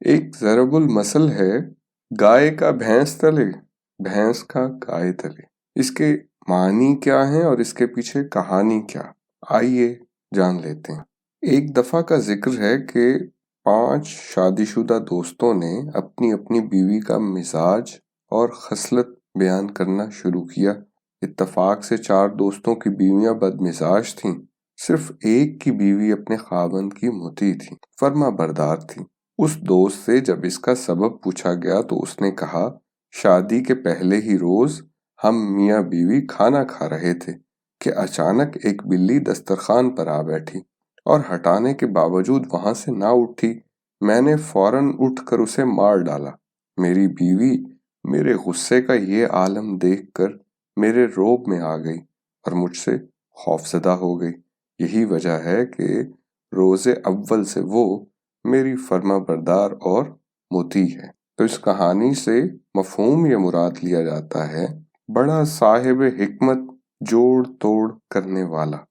एक ज़रबुल मसल है, गाय का भैंस तले, भैंस का गाय तले। इसके मानी क्या है और इसके पीछे कहानी क्या, आइए जान लेते हैं। एक दफा का जिक्र है कि 5 शादीशुदा दोस्तों ने अपनी अपनी बीवी का मिजाज और खसलत बयान करना शुरू किया। इत्तफाक से 4 दोस्तों की बीवियां बदमिजाज थीं। सिर्फ एक की बीवी अपने खावंद की मुती थी, फर्मा बरदार थी। उस दोस्त से जब इसका सबब पूछा गया तो उसने कहा, शादी के पहले ही रोज हम मियाँ बीवी खाना खा रहे थे कि अचानक एक बिल्ली दस्तरखान पर आ बैठी और हटाने के बावजूद वहां से ना उठी। मैंने फौरन उठकर उसे मार डाला। मेरी बीवी मेरे गुस्से का ये आलम देखकर मेरे रोब में आ गई और मुझसे खौफजदा हो गई। यही वजह है कि रोजे अव्वल से वो मेरी फर्मा बरदार और मोती है। तो इस कहानी से मफहूम ये मुराद लिया जाता है, बड़ा साहिब हिकमत जोड़ तोड़ करने वाला।